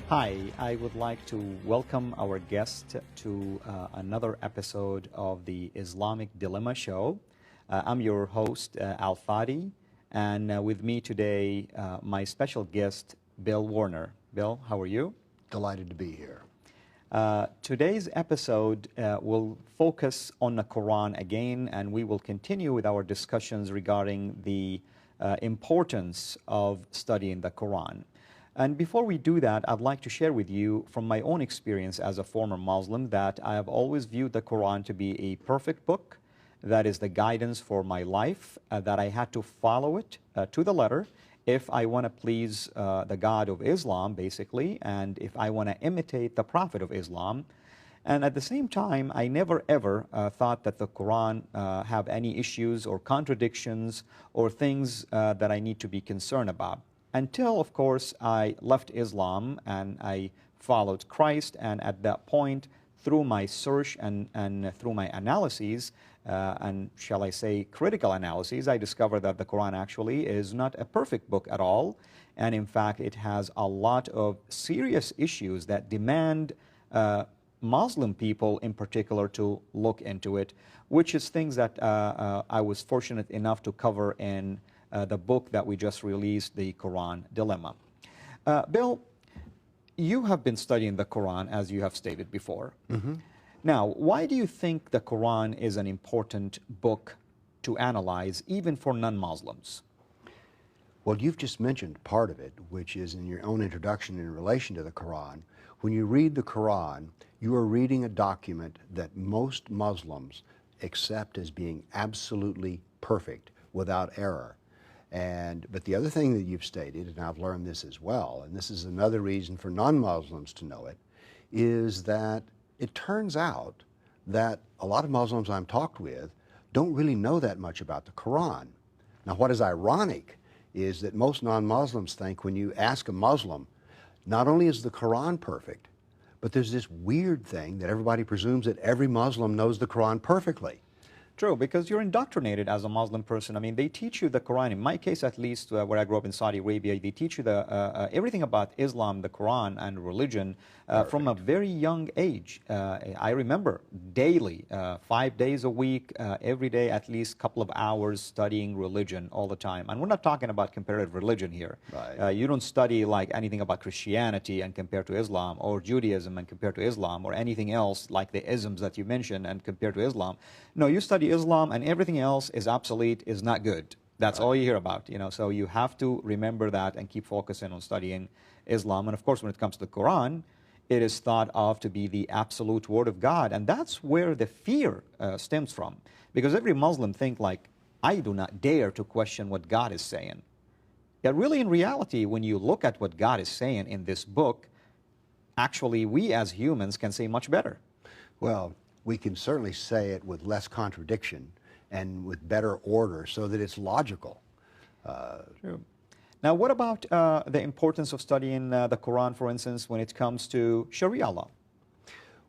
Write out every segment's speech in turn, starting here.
Hi, I would like to welcome our guest to another episode of the Islamic Dilemma Show. I'm your host, Al Fadi, and with me today, my special guest, Bill Warner. Bill, how are you? Delighted to be here. Today's episode will focus on the Quran again, and we will continue with our discussions regarding the importance of studying the Quran. And before we do that, I'd like to share with you from my own experience as a former Muslim that I have always viewed the Quran to be a perfect book that is the guidance for my life, that I had to follow it to the letter if I want to please the God of Islam, basically, and if I want to imitate the Prophet of Islam. And at the same time, I never ever thought that the Quran have any issues or contradictions or things that I need to be concerned about. Until, of course, I left Islam and I followed Christ, and at that point, through my search and through my analyses, and shall I say critical analyses, I discovered that the Quran actually is not a perfect book at all, and in fact it has a lot of serious issues that demand Muslim people in particular to look into it, which is things that I was fortunate enough to cover in the book that we just released, The Quran Dilemma. Bill, you have been studying the Quran, as you have stated before. Mm-hmm. Now, why do you think the Quran is an important book to analyze, even for non-Muslims? Well, you've just mentioned part of it, which is in your own introduction in relation to the Quran. When you read the Quran, you are reading a document that most Muslims accept as being absolutely perfect, without error. But the other thing that you've stated, and I've learned this as well, and this is another reason for non-Muslims to know it, is that it turns out that a lot of Muslims I've talked with don't really know that much about the Quran. Now, what is ironic is that most non-Muslims think when you ask a Muslim, not only is the Quran perfect, but there's this weird thing that everybody presumes that every Muslim knows the Quran perfectly. True, because you're indoctrinated as a Muslim person. I mean, they teach you the Quran. In my case, at least, where I grew up in Saudi Arabia, they teach you everything about Islam, the Quran, and religion from a very young age. I remember daily, 5 days a week, every day, at least a couple of hours studying religion all the time. And we're not talking about comparative religion here. Right. You don't study like anything about Christianity and compare to Islam, or Judaism and compare to Islam, or anything else like the isms that you mentioned and compare to Islam. No, you study Islam, and everything else is obsolete, is not good. That's all you hear about, so you have to remember that and keep focusing on studying Islam. And of course, when it comes to the Quran, it is thought of to be the absolute word of God, and that's where the fear stems from, because every Muslim think like, I do not dare to question what God is saying. Yet really, in reality, when you look at what God is saying in this book, actually we as humans can say much better. Well, we can certainly say it with less contradiction and with better order so that it's logical. True. Now, what about the importance of studying the Quran, for instance, when it comes to Sharia law?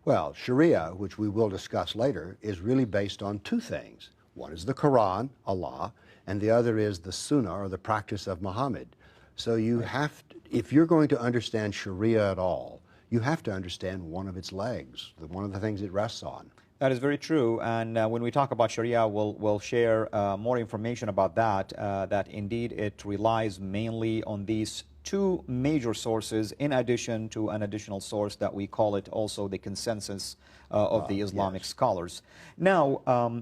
Well, Sharia, which we will discuss later, is really based on two things. One is the Quran, Allah, and the other is the Sunnah, or the practice of Muhammad. So you have to, if you're going to understand Sharia at all, you have to understand one of its legs, one of the things it rests on. That is very true, and when we talk about Sharia, we'll share more information about that, that indeed it relies mainly on these two major sources, in addition to an additional source that we call it also the consensus of the Islamic scholars. Now,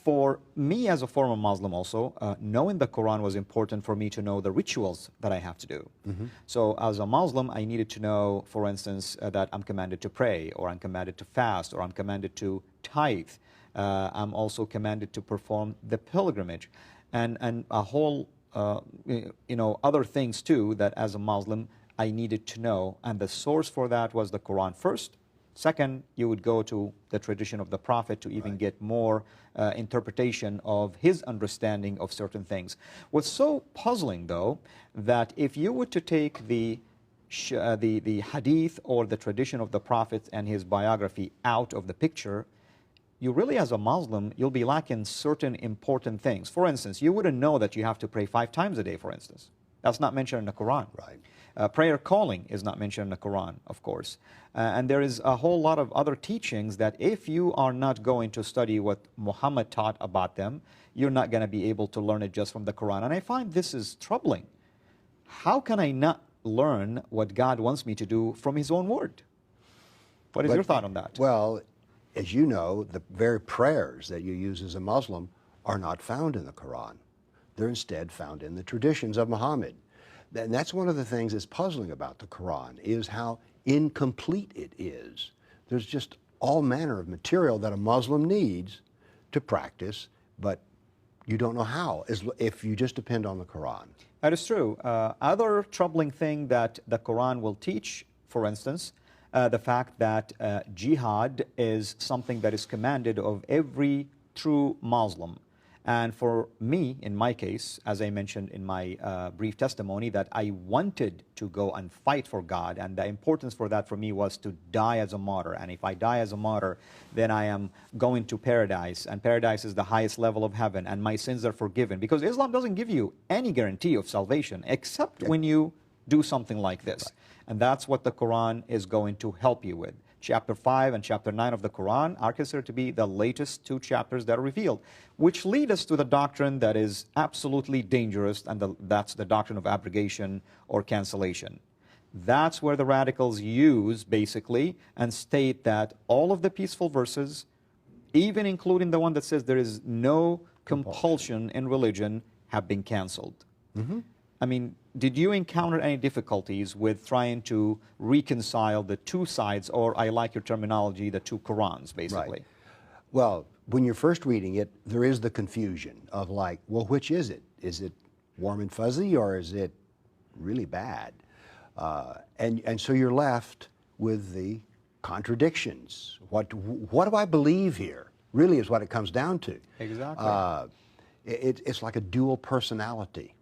for me as a former Muslim also, knowing the Quran was important for me to know the rituals that I have to do. Mm-hmm. So as a Muslim, I needed to know, for instance, that I'm commanded to pray, or I'm commanded to fast, or I'm commanded to tithe. I'm also commanded to perform the pilgrimage, and a whole, other things too that as a Muslim I needed to know. And the source for that was the Quran first. Second, you would go to the tradition of the Prophet to even get more interpretation of his understanding of certain things. What's so puzzling, though, that if you were to take the hadith or the tradition of the Prophet and his biography out of the picture, you really, as a Muslim, you'll be lacking certain important things. For instance, you wouldn't know that you have to pray 5 times a day, for instance. That's not mentioned in the Quran. Right. Prayer calling is not mentioned in the Quran, of course. And there is a whole lot of other teachings that if you are not going to study what Muhammad taught about them, you're not going to be able to learn it just from the Quran. And I find this is troubling. How can I not learn what God wants me to do from His own word? What is your thought on that? Well, as you know, the very prayers that you use as a Muslim are not found in the Quran. They're instead found in the traditions of Muhammad. And that's one of the things that's puzzling about the Quran, is how incomplete it is. There's just all manner of material that a Muslim needs to practice, but you don't know how, if you just depend on the Quran. That is true. Other troubling thing that the Quran will teach, for instance, the fact that jihad is something that is commanded of every true Muslim. And for me, in my case, as I mentioned in my brief testimony, that I wanted to go and fight for God, and the importance for that for me was to die as a martyr. And if I die as a martyr, then I am going to paradise, and paradise is the highest level of heaven, and my sins are forgiven. Because Islam doesn't give you any guarantee of salvation, except when you do something like this. Right. And that's what the Quran is going to help you with. Chapter 5 and Chapter 9 of the Quran are considered to be the latest 2 chapters that are revealed, which lead us to the doctrine that is absolutely dangerous, and that's the doctrine of abrogation or cancellation. That's where the radicals use, basically, and state that all of the peaceful verses, even including the one that says there is no compulsion in religion, have been canceled. Mm-hmm. I mean, did you encounter any difficulties with trying to reconcile the 2 sides, or I like your terminology, the 2 Qurans, basically? Right. Well, when you're first reading it, there is the confusion of like, well, which is it? Is it warm and fuzzy, or is it really bad? And so you're left with the contradictions. What do I believe here? Really is what it comes down to. Exactly. It's like a dual personality.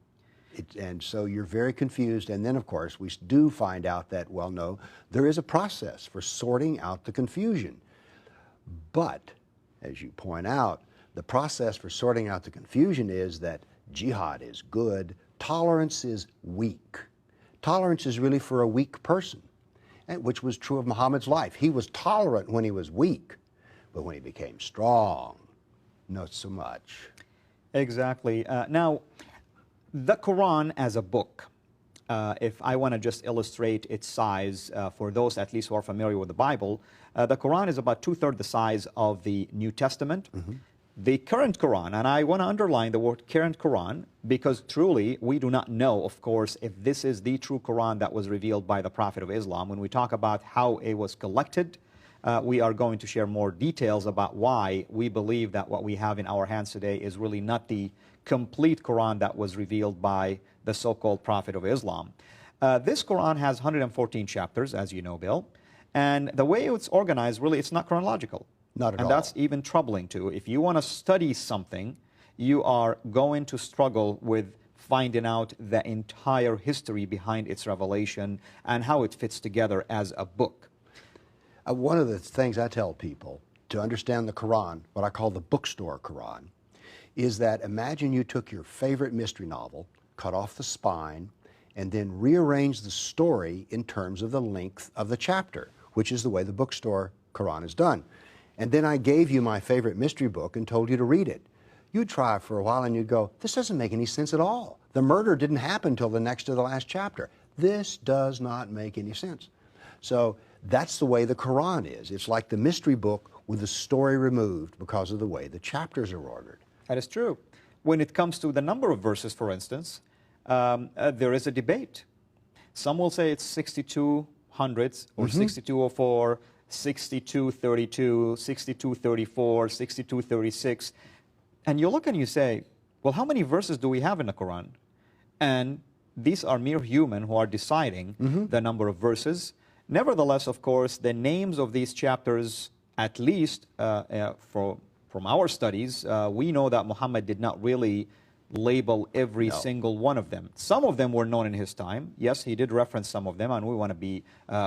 And so you're very confused, and then of course we do find out that, well, no, there is a process for sorting out the confusion. But, as you point out, the process for sorting out the confusion is that jihad is good, tolerance is weak. Tolerance is really for a weak person, which was true of Muhammad's life. He was tolerant when he was weak, but when he became strong, not so much. Exactly. Now, the Quran as a book, if I want to just illustrate its size for those at least who are familiar with the Bible, the Quran is about 2/3 the size of the New Testament. Mm-hmm. The current Quran, and I want to underline the word current Quran, because truly we do not know, of course, if this is the true Quran that was revealed by the Prophet of Islam. When we talk about how it was collected, we are going to share more details about why we believe that what we have in our hands today is really not the complete Quran that was revealed by the so-called Prophet of Islam. This Quran has 114 chapters, as you know, Bill, and the way it's organized, really, it's not chronological. Not at all. And that's even troubling, too. If you want to study something, you are going to struggle with finding out the entire history behind its revelation and how it fits together as a book. One of the things I tell people to understand the Quran, what I call the bookstore Quran, is that imagine you took your favorite mystery novel, cut off the spine, and then rearranged the story in terms of the length of the chapter, which is the way the bookstore Quran is done. And then I gave you my favorite mystery book and told you to read it. You'd try for a while and you'd go, this doesn't make any sense at all. The murder didn't happen until the next to the last chapter. This does not make any sense. So that's the way the Quran is. It's like the mystery book with the story removed because of the way the chapters are ordered. That is true. When it comes to the number of verses, for instance, there is a debate. Some will say it's 6200 or 6204, 6232, 6234, 6236. And you look and you say, well, how many verses do we have in the Quran? And these are mere humans who are deciding the number of verses. Nevertheless, of course, the names of these chapters, at least from our studies, we know that Muhammad did not really label every single one of them. Some of them were known in his time. Yes, he did reference some of them, and we want to be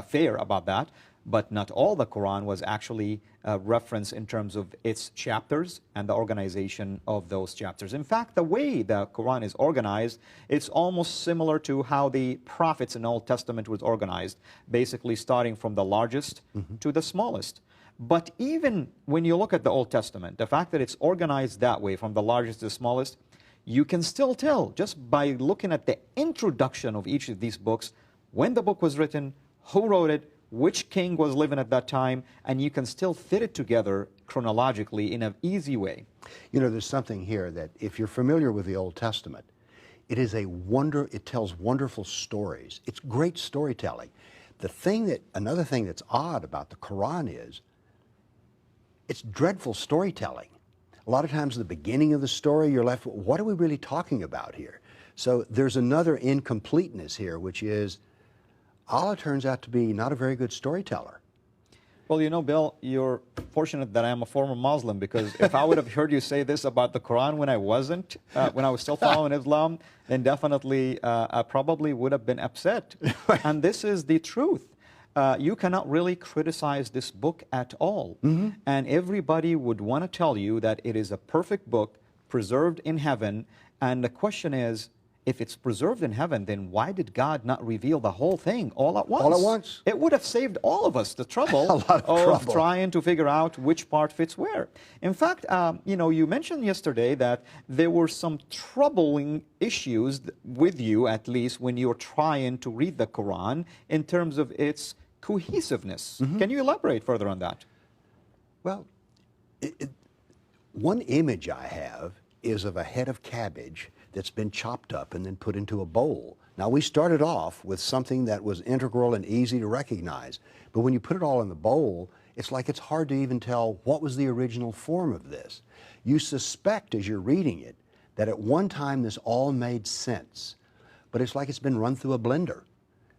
fair about that. but not all the Quran was actually referenced in terms of its chapters and the organization of those chapters. In fact, the way the Quran is organized, it's almost similar to how the prophets in the Old Testament was organized, basically starting from the largest to the smallest. But even when you look at the Old Testament, the fact that it's organized that way, from the largest to the smallest, you can still tell just by looking at the introduction of each of these books, when the book was written, who wrote it, which king was living at that time, and you can still fit it together chronologically in an easy way. You know, there's something here that if you're familiar with the Old Testament, it is it tells wonderful stories. It's great storytelling. Another thing that's odd about the Quran is it's dreadful storytelling. A lot of times at the beginning of the story, you're left with, what are we really talking about here? So there's another incompleteness here, which is Allah turns out to be not a very good storyteller. Well, you know, Bill, you're fortunate that I am a former Muslim, because if I would have heard you say this about the Quran when I wasn't, when I was still following Islam, then definitely I probably would have been upset. And this is the truth. You cannot really criticize this book at all. And everybody would want to tell you that it is a perfect book, preserved in heaven. And the question is, if it's preserved in heaven, then why did God not reveal the whole thing all at once? All at once. It would have saved all of us the trouble of trying to figure out which part fits where. In fact, you know, you mentioned yesterday that there were some troubling issues with you, at least, when you're trying to read the Quran in terms of its cohesiveness. Can you elaborate further on that? Well, one image I have is of a head of cabbage that's been chopped up and then put into a bowl. Now, we started off with something that was integral and easy to recognize, but when you put it all in the bowl, it's like it's hard to even tell what was the original form of this. You suspect as you're reading it that at one time this all made sense, but it's like it's been run through a blender.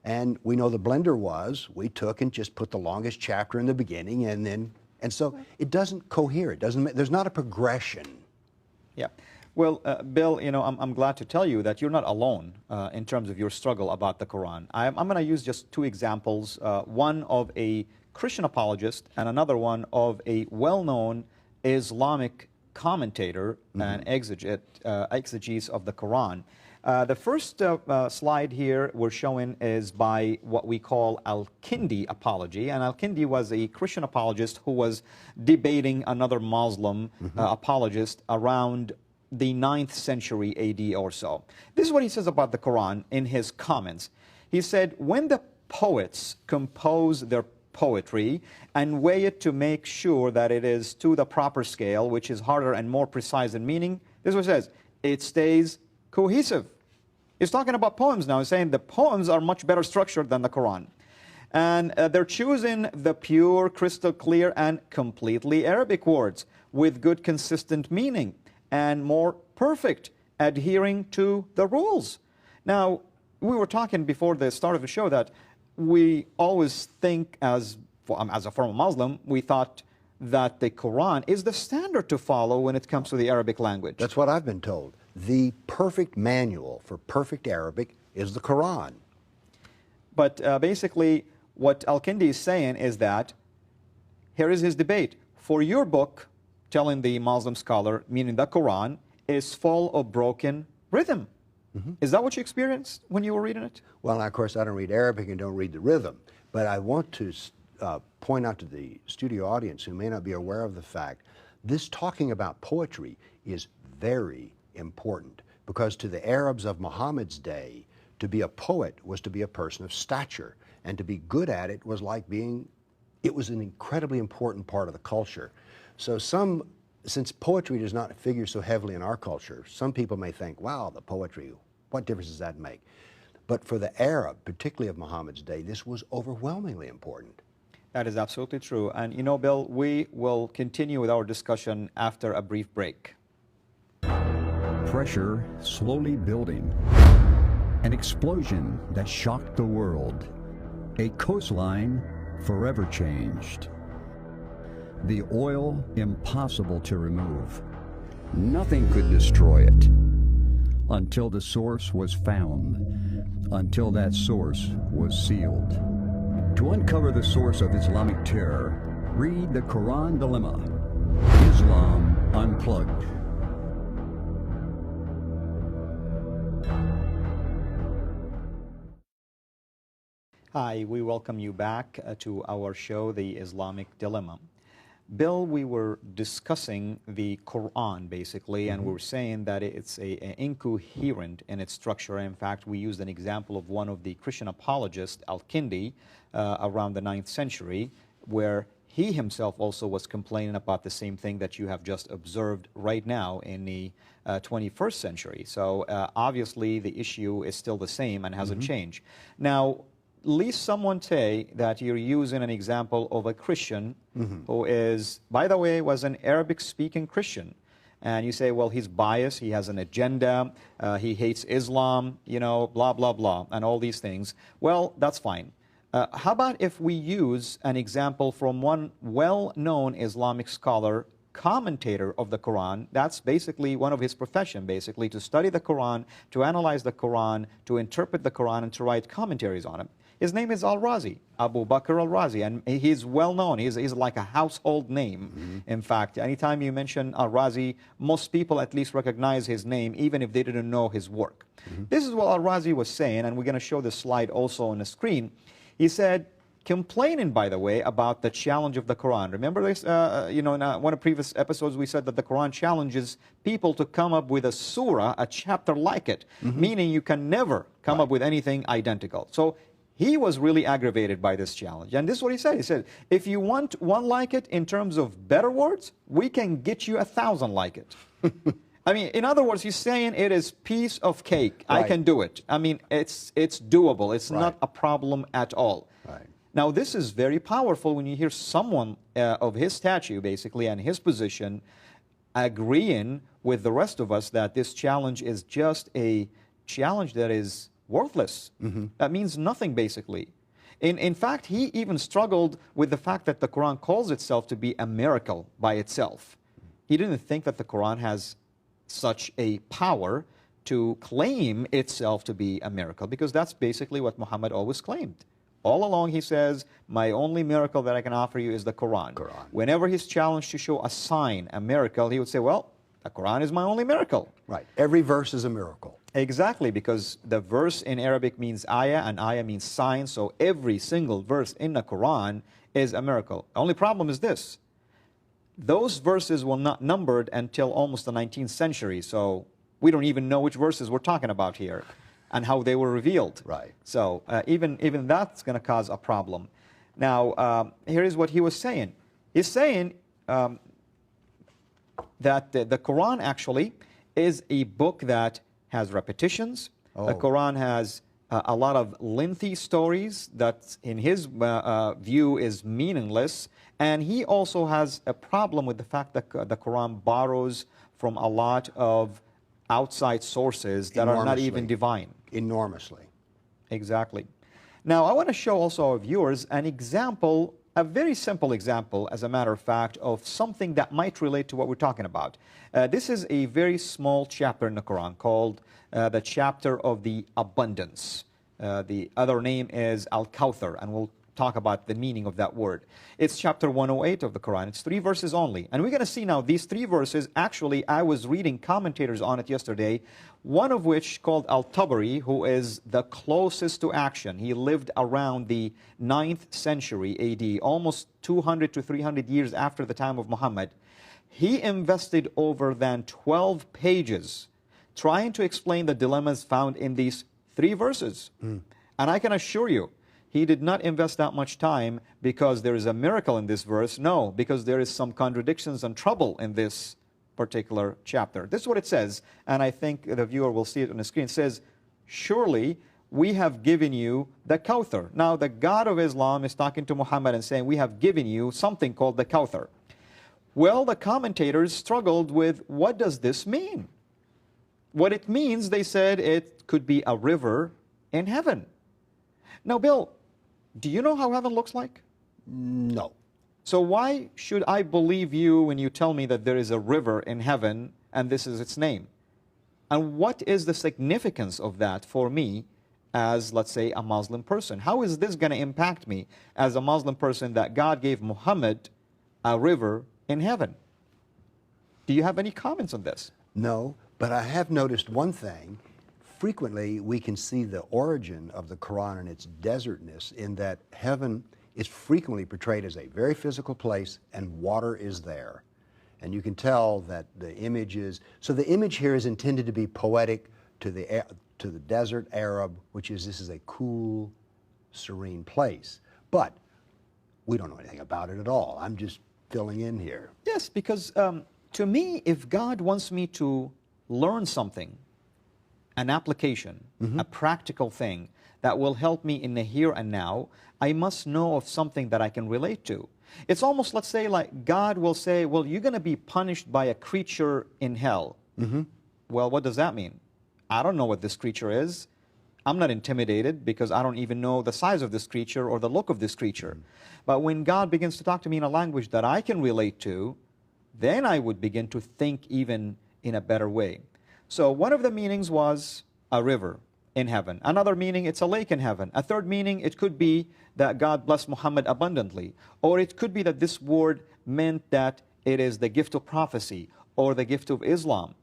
And we know the blender we took and just put the longest chapter in the beginning, and so it doesn't cohere. There's not a progression. Yeah. Well, Bill, you know, I'm glad to tell you that you're not alone in terms of your struggle about the Quran. I'm going to use just two examples, one of a Christian apologist and another one of a well-known Islamic commentator and exegete of the Quran. The first slide here we're showing is by what we call Kindi Apology. And Kindi was a Christian apologist who was debating another Muslim apologist around the 9th century AD or so. This is what he says about the Quran in his comments. He said, when the poets compose their poetry and weigh it to make sure that it is to the proper scale, which is harder and more precise in meaning, this is what it says, it stays cohesive. He's talking about poems now. He's saying the poems are much better structured than the Quran. And they're choosing the pure, crystal clear, and completely Arabic words with good, consistent meaning and more perfect, adhering to the rules. Now, we were talking before the start of the show that we always think, as a former Muslim, we thought that the Quran is the standard to follow when it comes to the Arabic language. That's what I've been told. The perfect manual for perfect Arabic is the Quran. But basically, what Kindi is saying is that, here is his debate. For your book, telling the Muslim scholar, meaning the Quran, is full of broken rhythm. Is that what you experienced when you were reading it? Well, of course, I don't read Arabic and don't read the rhythm, but I want to point out to the studio audience who may not be aware of the fact, this talking about poetry is very important, because to the Arabs of Muhammad's day, to be a poet was to be a person of stature, and to be good at it was like it was an incredibly important part of the culture. So since poetry does not figure so heavily in our culture, some people may think, wow, the poetry, what difference does that make? But for the Arab, particularly of Muhammad's day, this was overwhelmingly important. That is absolutely true. And you know, Bill, we will continue with our discussion after a brief break. Pressure slowly building. An explosion that shocked the world. A coastline forever changed. The oil impossible to remove. Nothing could destroy it until the source was found, until that source was sealed. To uncover the source of Islamic terror, read The Quran Dilemma, Islam Unplugged. Hi, we welcome you back to our show, The Islamic Dilemma. Bill, we were discussing the Quran, basically, and we were saying that it's incoherent in its structure. In fact, we used an example of one of the Christian apologists, Kindi, around the 9th century, where he himself also was complaining about the same thing that you have just observed right now in the 21st century. So obviously the issue is still the same and hasn't changed. Now, at least someone say that you're using an example of a Christian who is, by the way, was an Arabic-speaking Christian. And you say, well, he's biased, he has an agenda, he hates Islam, you know, blah, blah, blah, and all these things. Well, that's fine. How about if we use an example from one well-known Islamic scholar, commentator of the Quran? That's basically one of his profession, basically, to study the Quran, to analyze the Quran, to interpret the Quran, and to write commentaries on it. His name is Al-Razi, Abu Bakr Al-Razi, and he's well known. He's like a household name. In fact, anytime you mention Al-Razi, most people at least recognize his name, even if they didn't know his work. This is what Al-Razi was saying, and we're going to show this slide also on the screen. He said, complaining, by the way, about the challenge of the Quran. Remember this? You know, in one of the previous episodes, we said that the Quran challenges people to come up with a surah, a chapter like it, meaning you can never come up with anything identical. So he was really aggravated by this challenge. And this is what he said. He said, if you want one like it in terms of better words, we can get you 1,000 like it. I mean, in other words, he's saying it is piece of cake. I can do it. I mean, it's doable. It's not a problem at all. Now, this is very powerful when you hear someone of his stature, basically, and his position, agreeing with the rest of us that this challenge is just a challenge that is worthless. That means nothing, basically. In fact, he even struggled with the fact that the Quran calls itself to be a miracle by itself. He didn't think that the Quran has such a power to claim itself to be a miracle, because that's basically what Muhammad always claimed. All along he says, my only miracle that I can offer you is the Quran. Whenever he's challenged to show a sign, a miracle, he would say, well, the Quran is my only miracle. Every verse is a miracle. Exactly, because the verse in Arabic means ayah, and ayah means sign, so every single verse in the Quran is a miracle. The only problem is this. Those verses were not numbered until almost the 19th century, so we don't even know which verses we're talking about here and how they were revealed. So even that's going to cause a problem. Now, here is what he was saying. He's saying that the Quran actually is a book that has repetitions. The Quran has a lot of lengthy stories that, in his view, is meaningless. And he also has a problem with the fact that the Quran borrows from a lot of outside sources that are not even divine. Enormously. Exactly. Now, I want to show also our viewers an example, a very simple example, as a matter of fact, of something that might relate to what we're talking about. This is a very small chapter in the Quran called the chapter of the abundance. The other name is Al-Kawthar, and we'll talk about the meaning of that word. It's chapter 108 of the Quran. It's 3 verses only. And we're going to see now these 3 verses. Actually, I was reading commentators on it yesterday, one of which called Al-Tabari, who is the closest to action. He lived around the 9th century AD, almost 200 to 300 years after the time of Muhammad. He invested over than 12 pages trying to explain the dilemmas found in these 3 verses. And I can assure you, he did not invest that much time because there is a miracle in this verse. No, because there is some contradictions and trouble in this particular chapter. This is what it says, and I think the viewer will see it on the screen. It says, surely we have given you the Kawthar. Now, the God of Islam is talking to Muhammad and saying, we have given you something called the Kawthar. Well, the commentators struggled with, what does this mean? What it means, they said, it could be a river in heaven. Now, Bill, do you know how heaven looks like? No. So why should I believe you when you tell me that there is a river in heaven and this is its name? And what is the significance of that for me as, let's say, a Muslim person? How is this going to impact me as a Muslim person that God gave Muhammad a river in heaven? Do you have any comments on this? No, but I have noticed one thing. Frequently, we can see the origin of the Quran and its desertness in that heaven is frequently portrayed as a very physical place and water is there. And you can tell that the image is, so the image here is intended to be poetic to the desert Arab, which is this is a cool, serene place. But we don't know anything about it at all. I'm just filling in here. Yes, because to me, if God wants me to learn something, an application, a practical thing that will help me in the here and now, I must know of something that I can relate to. It's almost, let's say, like God will say, well, you're going to be punished by a creature in hell. Well, what does that mean? I don't know what this creature is. I'm not intimidated because I don't even know the size of this creature or the look of this creature. But when God begins to talk to me in a language that I can relate to, then I would begin to think even in a better way. So one of the meanings was a river in heaven. Another meaning, it's a lake in heaven. A third meaning, it could be that God blessed Muhammad abundantly. Or it could be that this word meant that it is the gift of prophecy or the gift of Islam.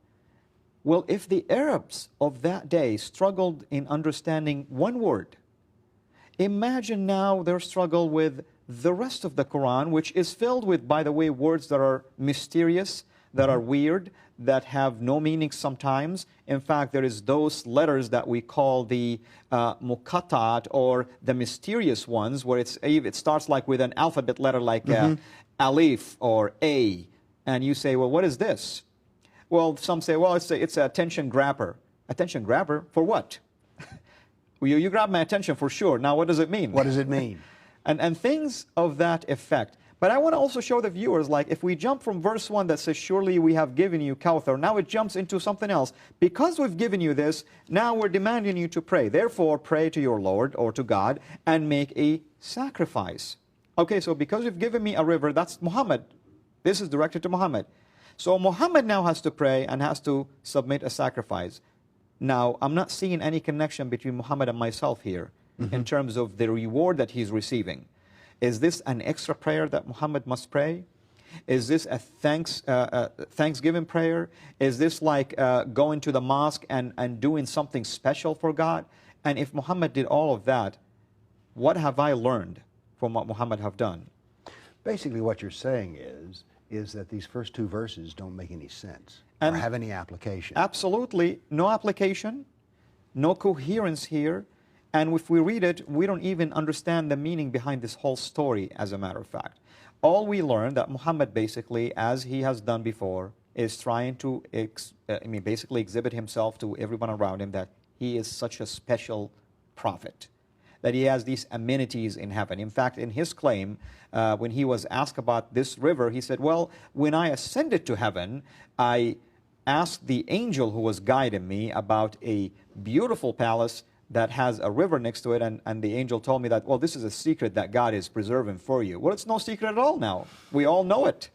Well, if the Arabs of that day struggled in understanding one word, imagine now their struggle with the rest of the Quran, which is filled with, by the way, words that are mysterious, that are weird, that have no meaning sometimes. In fact, there is those letters that we call the muqattat, or the mysterious ones, where it starts like with an alphabet letter like alif or a. And you say, well, what is this? Well, some say, well, it's a attention grabber. Attention grabber for what? You grab my attention for sure. Now, what does it mean? What does it mean? and things of that effect. But I want to also show the viewers, like if we jump from verse 1 that says, surely we have given you Kawthar, now it jumps into something else. Because we've given you this, now we're demanding you to pray. Therefore, pray to your Lord or to God and make a sacrifice. Okay, so because you've given me a river, that's Muhammad. This is directed to Muhammad. So Muhammad now has to pray and has to submit a sacrifice. Now, I'm not seeing any connection between Muhammad and myself here in terms of the reward that he's receiving. Is this an extra prayer that Muhammad must pray? Is this a thanksgiving prayer? Is this like going to the mosque and doing something special for God? And if Muhammad did all of that, what have I learned from what Muhammad have done? Basically what you're saying is that these first two verses don't make any sense or have any application. Absolutely no application, no coherence here. And if we read it, we don't even understand the meaning behind this whole story, as a matter of fact. All we learn that Muhammad basically, as he has done before, is trying to basically exhibit himself to everyone around him that he is such a special prophet, that he has these amenities in heaven. In fact, in his claim, when he was asked about this river, he said, well, when I ascended to heaven, I asked the angel who was guiding me about a beautiful palace that has a river next to it, and the angel told me that, well, this is a secret that God is preserving for you. Well, it's no secret at all now. We all know it.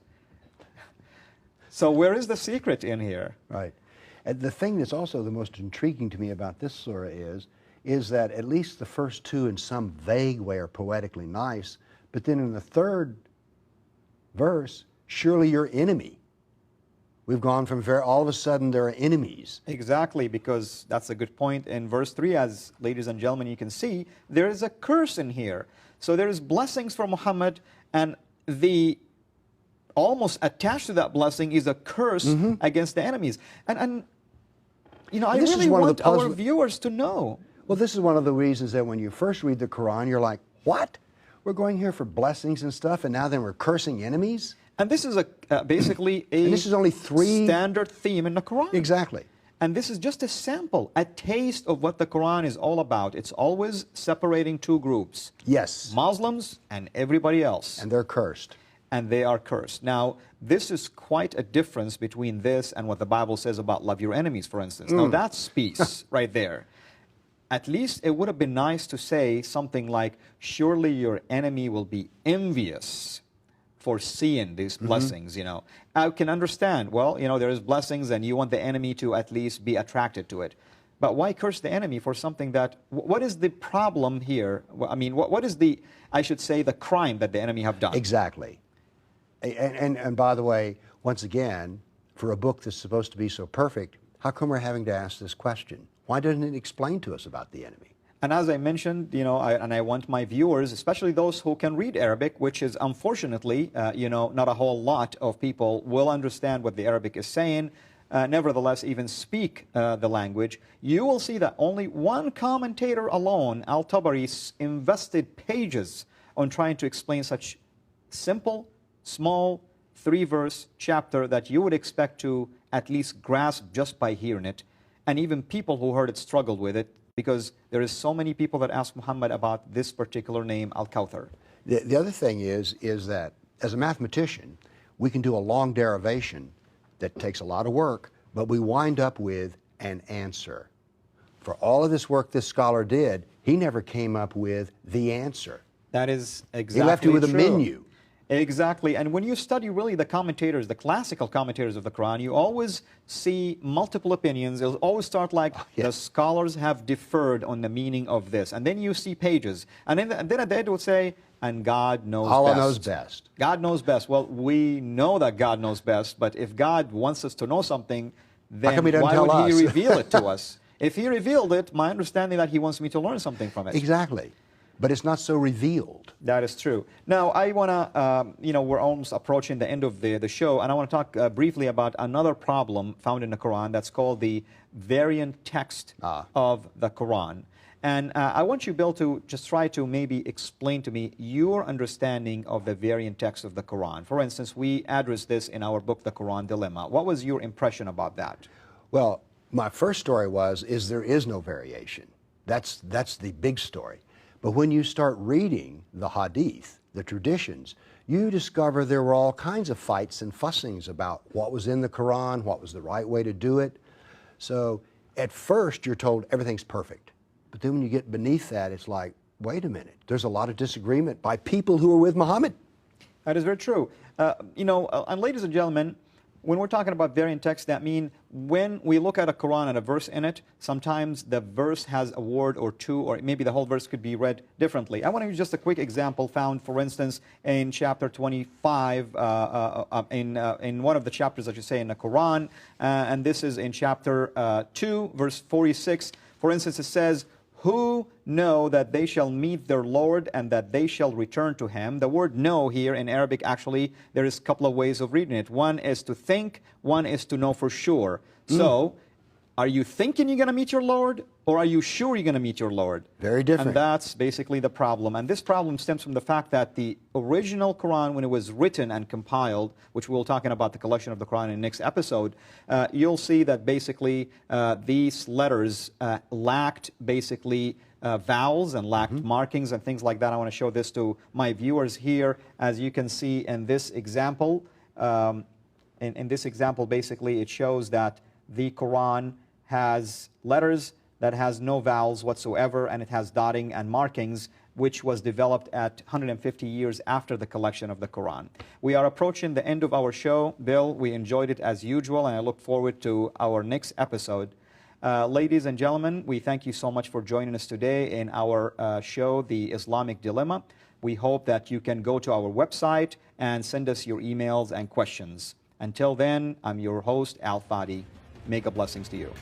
So where is the secret in here? Right. And the thing that's also the most intriguing to me about this surah is that at least the first two in some vague way are poetically nice, but then in the third verse, surely your enemy. We've gone from all of a sudden there are enemies. Exactly, because that's a good point. In verse 3, as ladies and gentlemen, you can see, there is a curse in here. So there is blessings for Muhammad, and the almost attached to that blessing is a curse against the enemies. And you know, I really want our viewers to know. Well, this is one of the reasons that when you first read the Quran, you're like, what? We're going here for blessings and stuff, and now then we're cursing enemies? And this is basically a and this is only standard theme in the Quran. Exactly. And this is just a sample, a taste of what the Quran is all about. It's always separating two groups. Yes. Muslims and everybody else. And they're cursed. And they are cursed. Now, this is quite a difference between this and what the Bible says about love your enemies, for instance. Now, that's peace right there. At least it would have been nice to say something like, surely your enemy will be envious for seeing these blessings, you know. I can understand, well, you know, there is blessings and you want the enemy to at least be attracted to it. But why curse the enemy for something that, what is the problem here? I mean, what is the, I should say, the crime that the enemy have done? Exactly. And by the way, once again, for a book that's supposed to be so perfect, how come we're having to ask this question? Why doesn't it explain to us about the enemy? And as I mentioned, you know, I want my viewers, especially those who can read Arabic, which is unfortunately, you know, not a whole lot of people will understand what the Arabic is saying, nevertheless even speak the language. You will see that only one commentator alone, Al-Tabari, invested pages on trying to explain such simple, small, 3-verse chapter that you would expect to at least grasp just by hearing it. And even people who heard it struggled with it, because there is so many people that ask Muhammad about this particular name, Al-Kawthar. The other thing is that as a mathematician, we can do a long derivation that takes a lot of work, but we wind up with an answer. For all of this work this scholar did, he never came up with the answer. That is exactly He left you with true. a menu. Exactly. And when you study really the commentators, the classical commentators of the Quran, you always see multiple opinions. It'll always start like, the scholars have differed on the meaning of this. And then you see pages. And then at the end it would say, and God knows best. Allah knows best. God knows best. Well, we know that God knows best, but if God wants us to know something, then why would He reveal it to us? If He revealed it, my understanding that He wants me to learn something from it. Exactly. But it's not so revealed. That is true. Now, I want to, you know, we're almost approaching the end of the show, and I want to talk briefly about another problem found in the Quran that's called the variant text of the Quran. And I want you, Bill, to just try to maybe explain to me your understanding of the variant text of the Quran. For instance, we addressed this in our book, The Quran Dilemma. What was your impression about that? Well, my first story is there is no variation. That's the big story. But when you start reading the hadith, the traditions, you discover there were all kinds of fights and fussings about what was in the Quran, what was the right way to do it. So at first you're told everything's perfect. But then when you get beneath that, it's like, wait a minute, there's a lot of disagreement by people who are with Muhammad. That is very true. You know, and ladies and gentlemen, when we're talking about variant text, that means when we look at a Quran and a verse in it, sometimes the verse has a word or two, or maybe the whole verse could be read differently. I want to use just a quick example found, for instance, in chapter 25, in one of the chapters that you say in the Quran, and this is in chapter 2, verse 46. For instance, it says, who know that they shall meet their Lord and that they shall return to Him. The word know here in Arabic, actually, there is a couple of ways of reading it. One is to think, one is to know for sure. So, are you thinking you're going to meet your Lord, or are you sure you're going to meet your Lord? Very different. And that's basically the problem. And this problem stems from the fact that the original Quran, when it was written and compiled, which we'll talking about the collection of the Quran in the next episode, you'll see that basically these letters lacked basically vowels and lacked markings and things like that. I want to show this to my viewers here. As you can see in this example, in this example, basically it shows that the Quran has letters that has no vowels whatsoever, and it has dotting and markings, which was developed at 150 years after the collection of the Quran. We are approaching the end of our show. Bill, we enjoyed it as usual, and I look forward to our next episode. Ladies and gentlemen, we thank you so much for joining us today in our show, The Islamic Dilemma. We hope that you can go to our website and send us your emails and questions. Until then, I'm your host, Al Fadi. Mega blessings to you.